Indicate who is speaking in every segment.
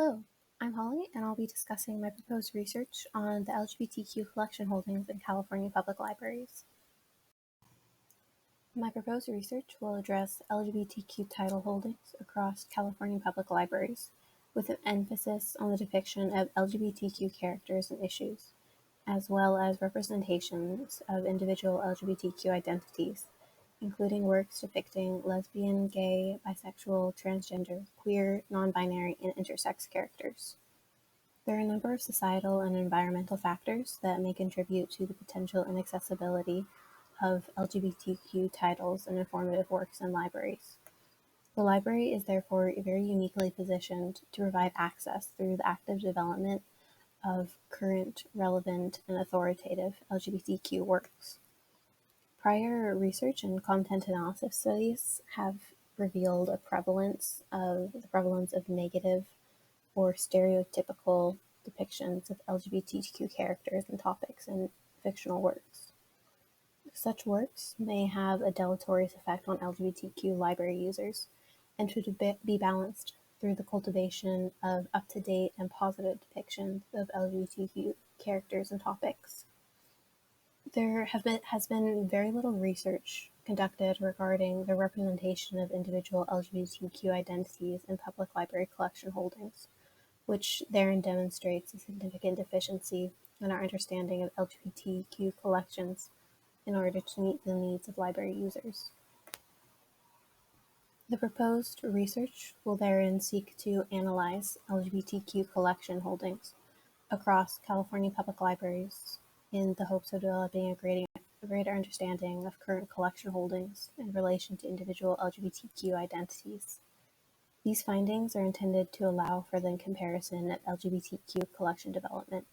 Speaker 1: Hello, I'm Holly, and I'll be discussing my proposed research on the LGBTQ collection holdings in California public libraries. My proposed research will address LGBTQ title holdings across California public libraries, with an emphasis on the depiction of LGBTQ characters and issues, as well as representations of individual LGBTQ identities, including works depicting lesbian, gay, bisexual, transgender, queer, non-binary, and intersex characters. There are a number of societal and environmental factors that may contribute to the potential inaccessibility of LGBTQ titles and informative works in libraries. The library is therefore very uniquely positioned to provide access through the active development of current, relevant, and authoritative LGBTQ works. Prior research and content analysis studies have revealed the prevalence of negative or stereotypical depictions of LGBTQ characters and topics in fictional works. Such works may have a deleterious effect on LGBTQ library users and should be balanced through the cultivation of up-to-date and positive depictions of LGBTQ characters and topics. There has been very little research conducted regarding the representation of individual LGBTQ identities in public library collection holdings, which therein demonstrates a significant deficiency in our understanding of LGBTQ collections in order to meet the needs of library users. The proposed research will therein seek to analyze LGBTQ collection holdings across California public libraries in the hopes of developing a greater understanding of current collection holdings in relation to individual LGBTQ identities. These findings are intended to allow for the comparison of LGBTQ collection development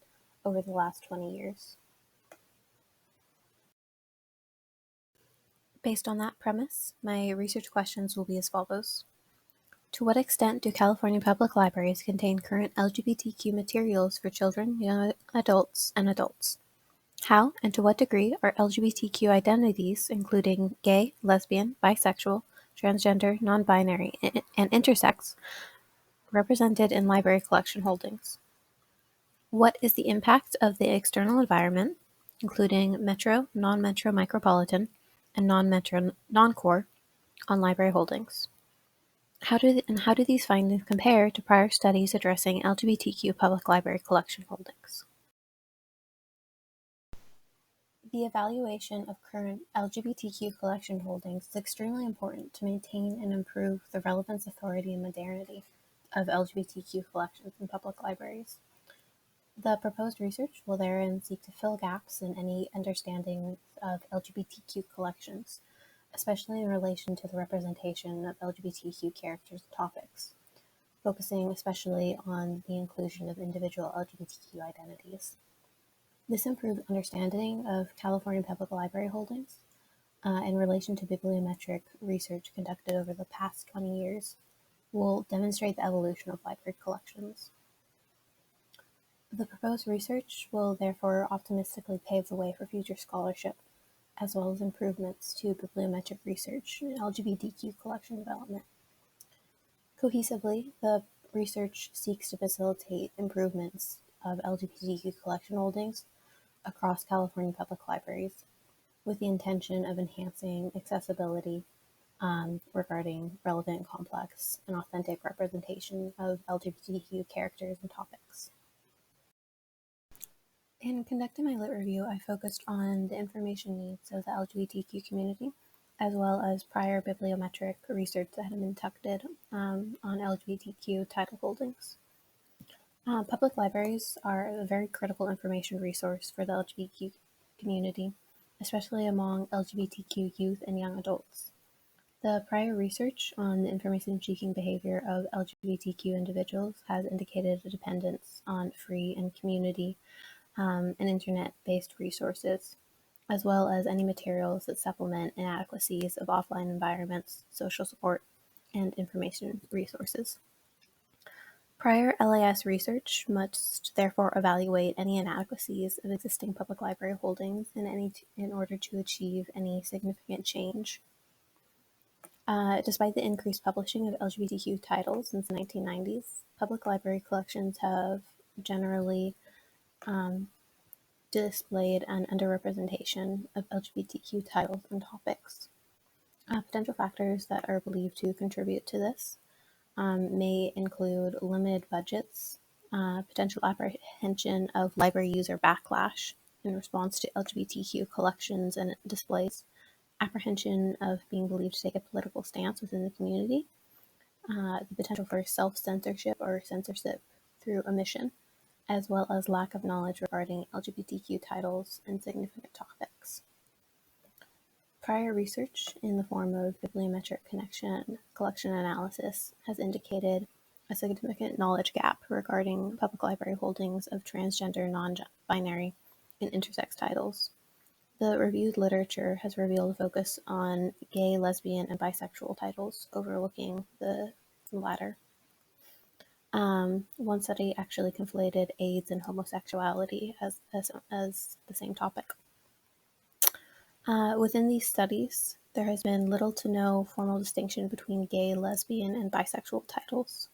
Speaker 1: over the last 20 years. Based on that premise, my research questions will be as follows. To what extent do California public libraries contain current LGBTQ materials for children, young adults, and adults? How and to what degree are LGBTQ identities, including gay, lesbian, bisexual, transgender, non-binary, and intersex, represented in library collection holdings? What is the impact of the external environment, including metro, non-metro micropolitan, and non-metro non-core, on library holdings? How do these findings compare to prior studies addressing LGBTQ public library collection holdings? The evaluation of current LGBTQ collection holdings is extremely important to maintain and improve the relevance, authority, and modernity of LGBTQ collections in public libraries. The proposed research will therein seek to fill gaps in any understanding of LGBTQ collections, especially in relation to the representation of LGBTQ characters and topics, focusing especially on the inclusion of individual LGBTQ identities. This improved understanding of California public library holdings in relation to bibliometric research conducted over the past 20 years will demonstrate the evolution of library collections. The proposed research will therefore optimistically pave the way for future scholarship, as well as improvements to bibliometric research in LGBTQ collection development. Cohesively, the research seeks to facilitate improvements of LGBTQ collection holdings across California public libraries, with the intention of enhancing accessibility regarding relevant, complex, and authentic representation of LGBTQ characters and topics. In conducting my lit review, I focused on the information needs of the LGBTQ community, as well as prior bibliometric research that had been conducted on LGBTQ title holdings. Public libraries are a very critical information resource for the LGBTQ community, especially among LGBTQ youth and young adults. The prior research on the information-seeking behavior of LGBTQ individuals has indicated a dependence on free and community and internet-based resources, as well as any materials that supplement inadequacies of offline environments, social support, and information resources. Prior LAS research must therefore evaluate any inadequacies of existing public library holdings in order to achieve any significant change. Despite the increased publishing of LGBTQ titles since the 1990s, public library collections have generally displayed an underrepresentation of LGBTQ titles and topics. Potential factors that are believed to contribute to this may include limited budgets, potential apprehension of library user backlash in response to LGBTQ collections and displays, apprehension of being believed to take a political stance within the community, the potential for self-censorship or censorship through omission, as well as lack of knowledge regarding LGBTQ titles and significant topics. Prior research in the form of bibliometric collection analysis has indicated a significant knowledge gap regarding public library holdings of transgender, non-binary, and intersex titles. The reviewed literature has revealed a focus on gay, lesbian, and bisexual titles, overlooking the latter. One study actually conflated AIDS and homosexuality as the same topic. Within these studies, there has been little to no formal distinction between gay, lesbian, and bisexual titles.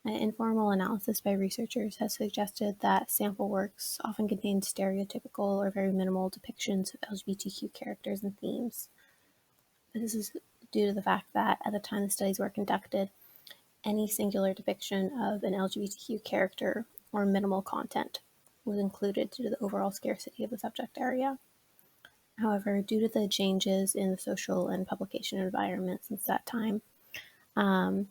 Speaker 1: An informal analysis by researchers has suggested that sample works often contain stereotypical or very minimal depictions of LGBTQ characters and themes. This is due to the fact that at the time the studies were conducted, any singular depiction of an LGBTQ character or minimal content was included due to the overall scarcity of the subject area. However, due to the changes in the social and publication environment since that time,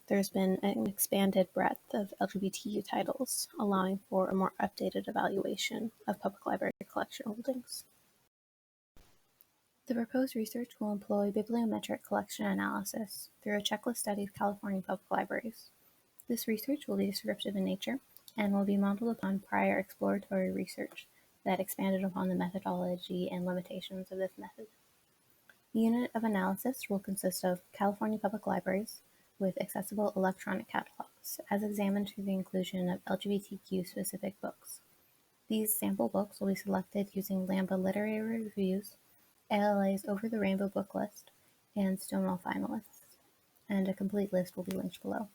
Speaker 1: there's been an expanded breadth of LGBTQ titles, allowing for a more updated evaluation of public library collection holdings. The proposed research will employ bibliometric collection analysis through a checklist study of California public libraries. This research will be descriptive in nature and will be modeled upon prior exploratory research that expanded upon the methodology and limitations of this method. The unit of analysis will consist of California public libraries with accessible electronic catalogs, as examined through the inclusion of LGBTQ-specific books. These sample books will be selected using Lambda Literary Reviews, ALA's Over the Rainbow book list, and Stonewall finalists, and a complete list will be linked below.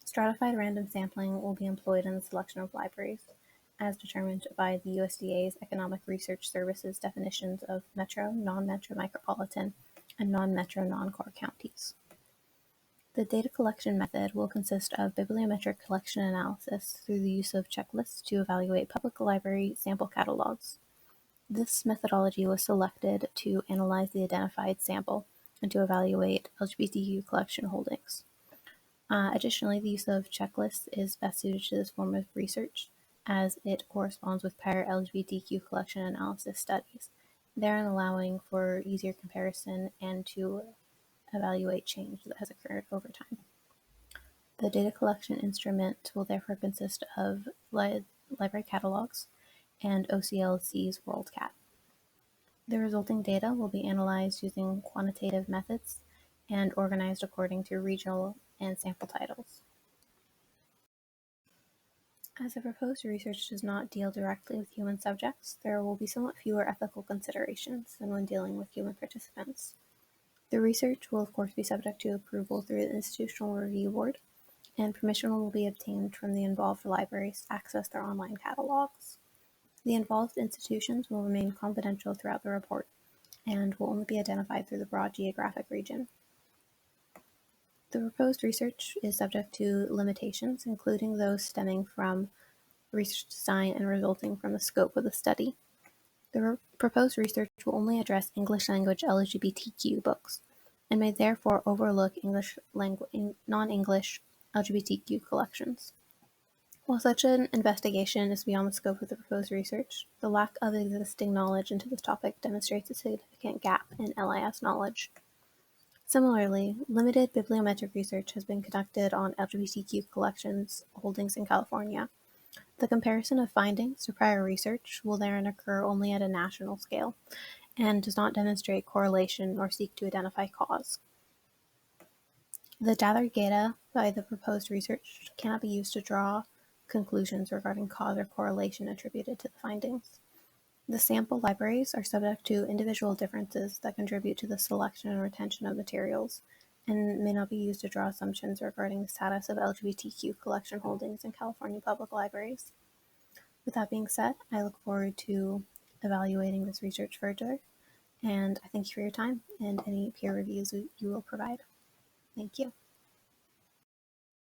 Speaker 1: Stratified random sampling will be employed in the selection of libraries, as determined by the USDA's Economic Research Services definitions of metro, non-metro micropolitan, and non-metro non-core counties. The data collection method will consist of bibliometric collection analysis through the use of checklists to evaluate public library sample catalogs. This methodology was selected to analyze the identified sample and to evaluate LGBTQ collection holdings. Additionally, the use of checklists is best suited to this form of research, as it corresponds with prior LGBTQ collection analysis studies, therein allowing for easier comparison and to evaluate change that has occurred over time. The data collection instrument will therefore consist of library catalogs and OCLC's WorldCat. The resulting data will be analyzed using quantitative methods and organized according to regional and sample titles. As the proposed research does not deal directly with human subjects, there will be somewhat fewer ethical considerations than when dealing with human participants. The research will of course be subject to approval through the Institutional Review Board, and permission will be obtained from the involved libraries to access their online catalogs. The involved institutions will remain confidential throughout the report and will only be identified through the broad geographic region. The proposed research is subject to limitations, including those stemming from research design and resulting from the scope of the study. The proposed research will only address English language LGBTQ books and may therefore overlook non-English LGBTQ collections. While such an investigation is beyond the scope of the proposed research, the lack of existing knowledge into this topic demonstrates a significant gap in LIS knowledge. Similarly, limited bibliometric research has been conducted on LGBTQ collections holdings in California. The comparison of findings to prior research will therein occur only at a national scale and does not demonstrate correlation or seek to identify cause. The gathered data by the proposed research cannot be used to draw conclusions regarding cause or correlation attributed to the findings. The sample libraries are subject to individual differences that contribute to the selection and retention of materials, and may not be used to draw assumptions regarding the status of LGBTQ collection holdings in California public libraries. With that being said, I look forward to evaluating this research further, and I thank you for your time and any peer reviews you will provide. Thank you.